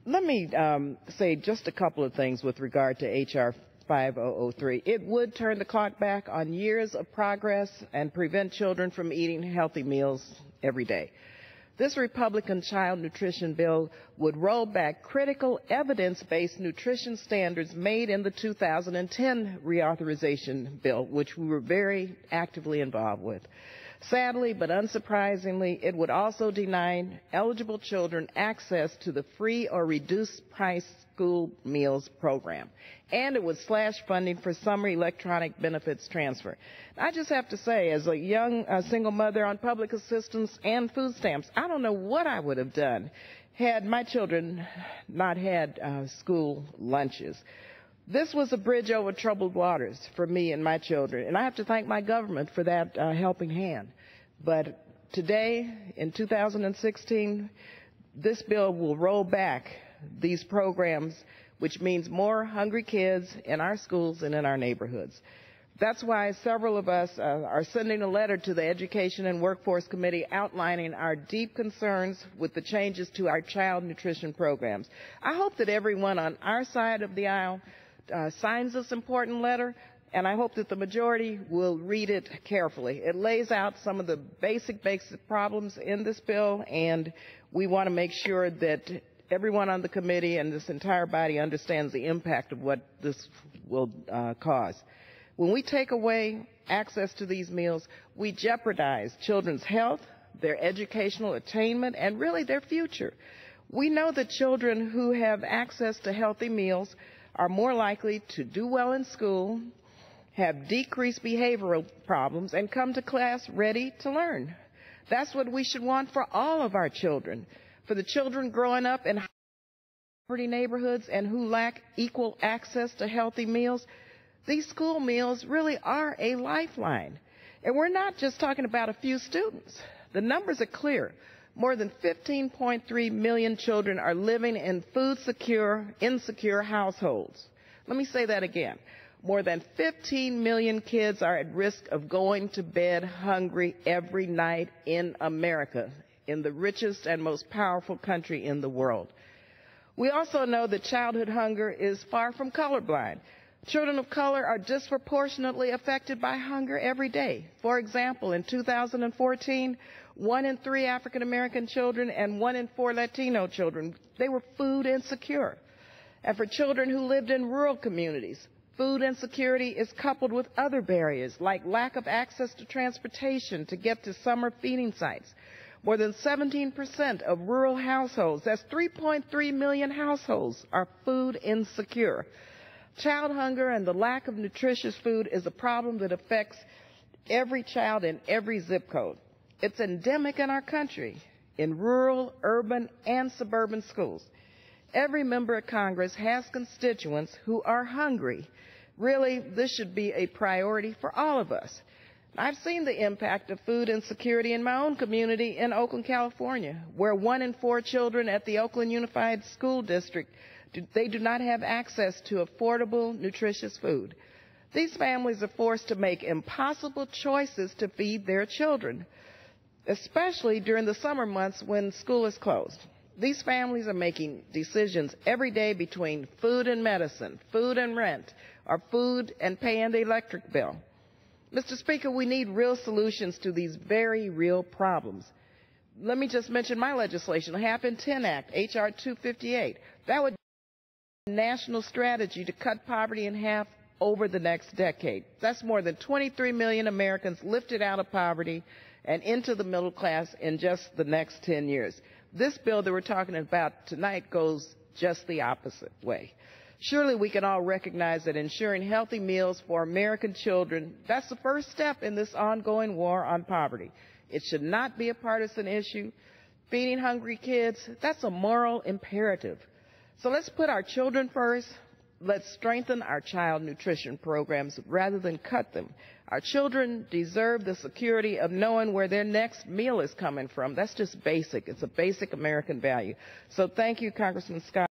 Let me say just a couple of things with regard to H.R. 5003. It would turn the clock back on years of progress and prevent children from eating healthy meals every day. This Republican child nutrition bill would roll back critical evidence-based nutrition standards made in the 2010 reauthorization bill, which we were very actively involved with. Sadly, but unsurprisingly, it would also deny eligible children access to the free or reduced price school meals program. And it would slash funding for summer electronic benefits transfer. I just have to say, as a young single mother on public assistance and food stamps, I don't know what I would have done had my children not had school lunches. This was a bridge over troubled waters for me and my children, and I have to thank my government for that helping hand. But today, in 2016, this bill will roll back these programs, which means more hungry kids in our schools and in our neighborhoods. That's why several of us are sending a letter to the Education and Workforce Committee outlining our deep concerns with the changes to our child nutrition programs. I hope that everyone on our side of the aisle signs this important letter, and I hope that the majority will read it carefully. It lays out some of the basic problems in this bill, and we want to make sure that everyone on the committee and this entire body understands the impact of what this will cause. When we take away access to these meals, we jeopardize children's health, their educational attainment, and really their future. We know that children who have access to healthy meals are more likely to do well in school, have decreased behavioral problems, and come to class ready to learn. That's what we should want for all of our children. For the children growing up in poverty neighborhoods and who lack equal access to healthy meals, these school meals really are a lifeline. And we're not just talking about a few students. The numbers are clear. More than 15.3 million children are living in insecure households. Let me say that again. More than 15 million kids are at risk of going to bed hungry every night in America, in the richest and most powerful country in the world. We also know that childhood hunger is far from colorblind. Children of color are disproportionately affected by hunger every day. For example, in 2014, 1 in 3 African American children and 1 in 4 Latino children, they were food insecure. And for children who lived in rural communities, food insecurity is coupled with other barriers like lack of access to transportation to get to summer feeding sites. More than 17% of rural households, that's 3.3 million households, are food insecure. Child hunger and the lack of nutritious food is a problem that affects every child in every zip code. It's endemic in our country, in rural, urban, and suburban schools. Every member of Congress has constituents who are hungry. Really, this should be a priority for all of us. I've seen the impact of food insecurity in my own community in Oakland, California, where 1 in 4 children at the Oakland Unified School District, they do not have access to affordable, nutritious food. These families are forced to make impossible choices to feed their children, especially during the summer months when school is closed. These families are making decisions every day between food and medicine, food and rent, or food and paying the electric bill. Mr. Speaker, we need real solutions to these very real problems. Let me just mention my legislation, the Half in 10 Act, H.R. 258. That would be a national strategy to cut poverty in half over the next decade. That's more than 23 million Americans lifted out of poverty and into the middle class in just the next 10 years. This bill that we're talking about tonight goes just the opposite way. Surely we can all recognize that ensuring healthy meals for American children, that's the first step in this ongoing war on poverty. It should not be a partisan issue. Feeding hungry kids, that's a moral imperative. So let's put our children first. Let's strengthen our child nutrition programs rather than cut them. Our children deserve the security of knowing where their next meal is coming from. That's just basic. It's a basic American value. So thank you, Congressman Scott.